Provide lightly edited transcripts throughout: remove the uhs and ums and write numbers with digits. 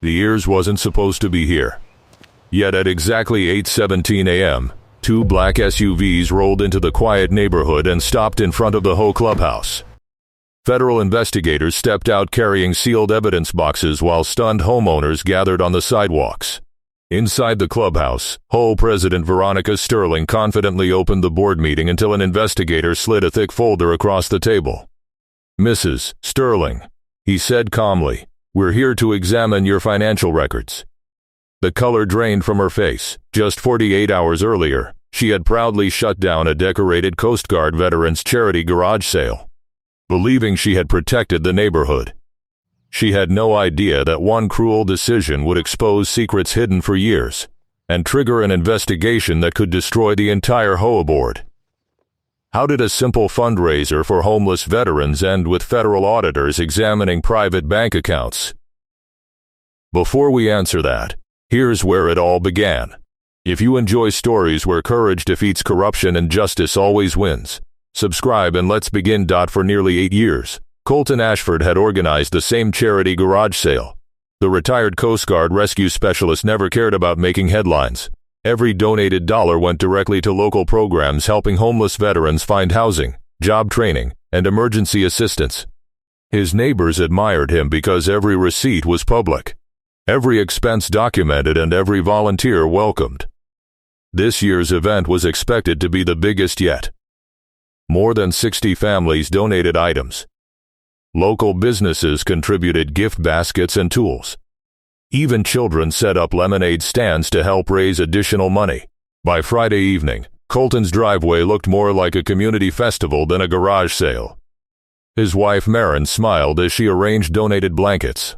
The ears wasn't supposed to be here. Yet at exactly 8:17 a.m., two black SUVs rolled into the quiet neighborhood and stopped in front of the HOA clubhouse. Federal investigators stepped out carrying sealed evidence boxes while stunned homeowners gathered on the sidewalks. Inside the clubhouse, HOA President Veronica Sterling confidently opened the board meeting until an investigator slid a thick folder across the table. "Mrs. Sterling," he said calmly, "we're here to examine your financial records." The color drained from her face. Just 48 hours earlier, she had proudly shut down a decorated Coast Guard veterans charity garage sale, believing she had protected the neighborhood. She had no idea that one cruel decision would expose secrets hidden for years and trigger an investigation that could destroy the entire HOA board. How did a simple fundraiser for homeless veterans end with federal auditors examining private bank accounts? Before we answer that, here's where it all began. If you enjoy stories where courage defeats corruption and justice always wins, subscribe and let's begin. For nearly 8 years, Colton Ashford had organized the same charity garage sale. The retired Coast Guard rescue specialist never cared about making headlines. Every donated dollar went directly to local programs helping homeless veterans find housing, job training, and emergency assistance. His neighbors admired him because every receipt was public, every expense documented, and every volunteer welcomed. This year's event was expected to be the biggest yet. More than 60 families donated items. Local businesses contributed gift baskets and tools. Even children set up lemonade stands to help raise additional money. By Friday evening, Colton's driveway looked more like a community festival than a garage sale. His wife Maren smiled as she arranged donated blankets.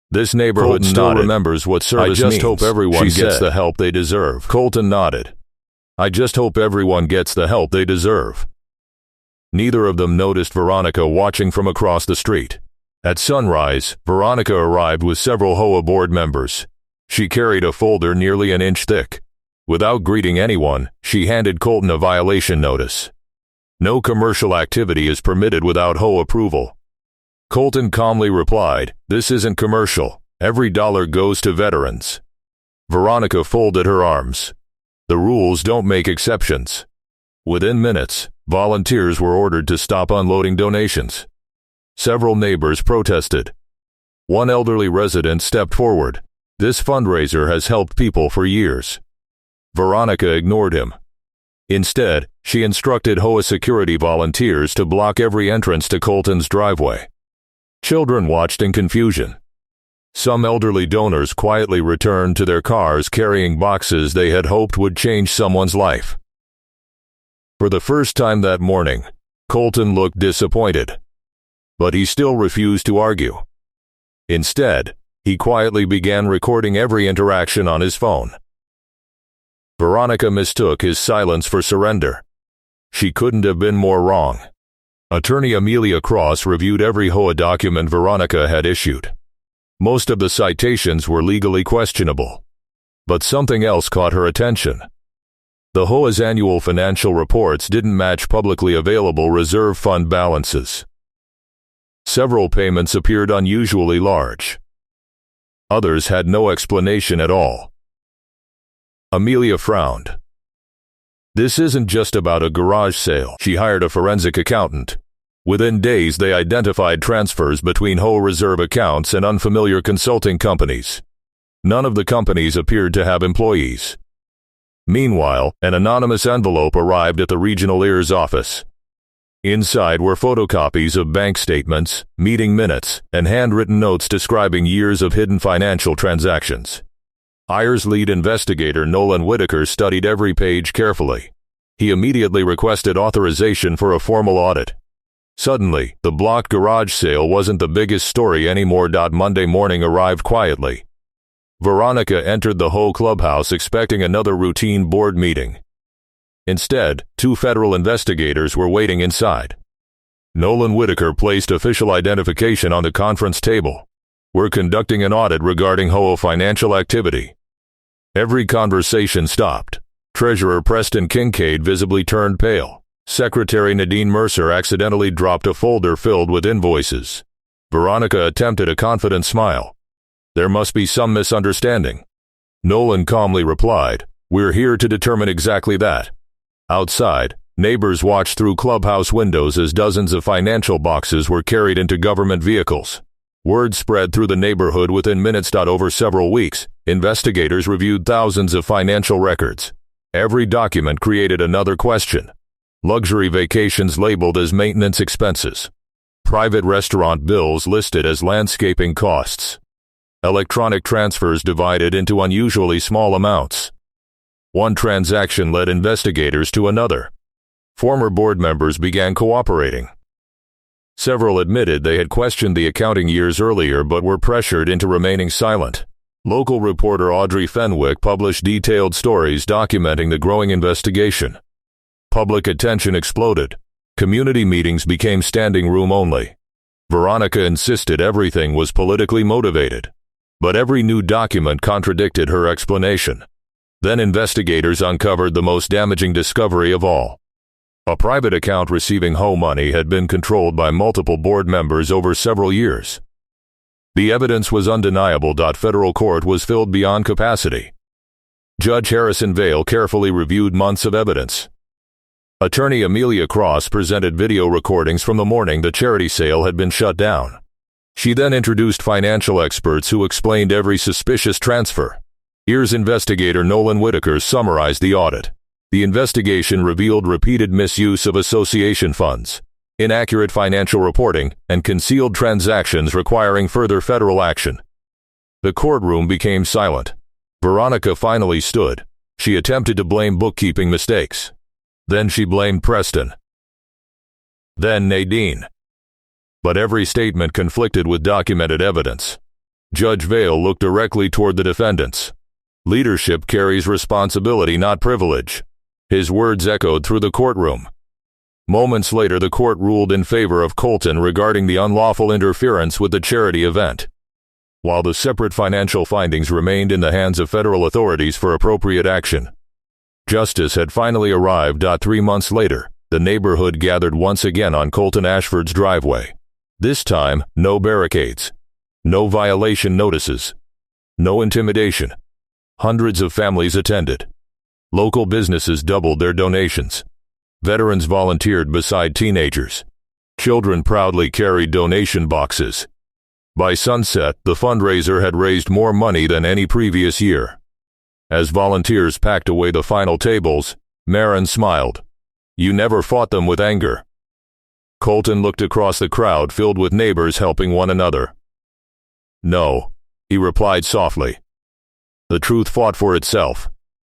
"This neighborhood Colton still nodded. remembers what service means. I just hope everyone She gets said. the help they deserve." Colton nodded. "I just hope everyone gets the help they deserve." Neither of them noticed Veronica watching from across the street. At sunrise, Veronica arrived with several HOA board members. She carried a folder nearly an inch thick. Without greeting anyone, she handed Colton a violation notice. "No commercial activity is permitted without HOA approval." Colton calmly replied, "This isn't commercial. Every dollar goes to veterans." Veronica folded her arms. "The rules don't make exceptions." Within minutes, volunteers were ordered to stop unloading donations. Several neighbors protested. One elderly resident stepped forward. "This fundraiser has helped people for years." Veronica ignored him. Instead, she instructed HOA security volunteers to block every entrance to Colton's driveway. Children watched in confusion. Some elderly donors quietly returned to their cars carrying boxes they had hoped would change someone's life. For the first time that morning, Colton looked disappointed. But he still refused to argue. Instead, he quietly began recording every interaction on his phone. Veronica mistook his silence for surrender. She couldn't have been more wrong. Attorney Amelia Cross reviewed every HOA document Veronica had issued. Most of the citations were legally questionable. But something else caught her attention. The HOA's annual financial reports didn't match publicly available reserve fund balances. Several payments appeared unusually large. Others had no explanation at all. Amelia frowned. "This isn't just about a garage sale." She hired a forensic accountant. Within days, they identified transfers between HOA reserve accounts and unfamiliar consulting companies. None of the companies appeared to have employees. Meanwhile, an anonymous envelope arrived at the regional IRS office. Inside were photocopies of bank statements, meeting minutes, and handwritten notes describing years of hidden financial transactions. IRS lead investigator Nolan Whitaker studied every page carefully. He immediately requested authorization for a formal audit. Suddenly, the blocked garage sale wasn't the biggest story anymore. Monday morning arrived quietly. Veronica entered the HOA clubhouse expecting another routine board meeting. Instead, two federal investigators were waiting inside. Nolan Whitaker placed official identification on the conference table. "We're conducting an audit regarding HOA financial activity." Every conversation stopped. Treasurer Preston Kincaid visibly turned pale. Secretary Nadine Mercer accidentally dropped a folder filled with invoices. Veronica attempted a confident smile. There must be some misunderstanding. Nolan calmly replied, "We're here to determine exactly that." Outside, neighbors watched through clubhouse windows as dozens of financial boxes were carried into government vehicles. Word spread through the neighborhood within minutes. Over several weeks, investigators reviewed thousands of financial records. Every document created another question. Luxury vacations labeled as maintenance expenses. Private restaurant bills listed as landscaping costs. Electronic transfers divided into unusually small amounts. One transaction led investigators to another. Former board members began cooperating. Several admitted they had questioned the accounting years earlier but were pressured into remaining silent. Local reporter Audrey Fenwick published detailed stories documenting the growing investigation. Public attention exploded. Community meetings became standing room only. Veronica insisted everything was politically motivated. But every new document contradicted her explanation. Then investigators uncovered the most damaging discovery of all. A private account receiving HOA money had been controlled by multiple board members over several years. The evidence was undeniable. Federal court was filled beyond capacity. Judge Harrison Vale carefully reviewed months of evidence. Attorney Amelia Cross presented video recordings from the morning the charity sale had been shut down. She then introduced financial experts who explained every suspicious transfer. Here's investigator Nolan Whitaker summarized the audit. The investigation revealed repeated misuse of association funds, inaccurate financial reporting, and concealed transactions requiring further federal action. The courtroom became silent. Veronica finally stood. She attempted to blame bookkeeping mistakes. Then she blamed Preston. Then Nadine. But every statement conflicted with documented evidence. Judge Vale looked directly toward the defendants. Leadership carries responsibility, not privilege. His words echoed through the courtroom. Moments later, the court ruled in favor of Colton regarding the unlawful interference with the charity event. While the separate financial findings remained in the hands of federal authorities for appropriate action. Justice had finally arrived. 3 months later, the neighborhood gathered once again on Colton Ashford's driveway. This time, no barricades, no violation notices, no intimidation. Hundreds of families attended. Local businesses doubled their donations. Veterans volunteered beside teenagers. Children proudly carried donation boxes. By sunset, the fundraiser had raised more money than any previous year. As volunteers packed away the final tables, Marin smiled. "You never fought them with anger." Colton looked across the crowd filled with neighbors helping one another. "No," he replied softly. The truth fought for itself.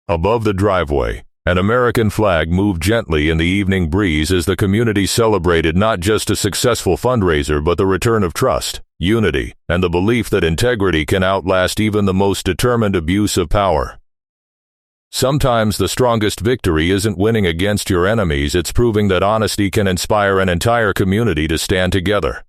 Above the driveway, an American flag moved gently in the evening breeze as the community celebrated not just a successful fundraiser but the return of trust, unity, and the belief that integrity can outlast even the most determined abuse of power. Sometimes the strongest victory isn't winning against your enemies, it's proving that honesty can inspire an entire community to stand together.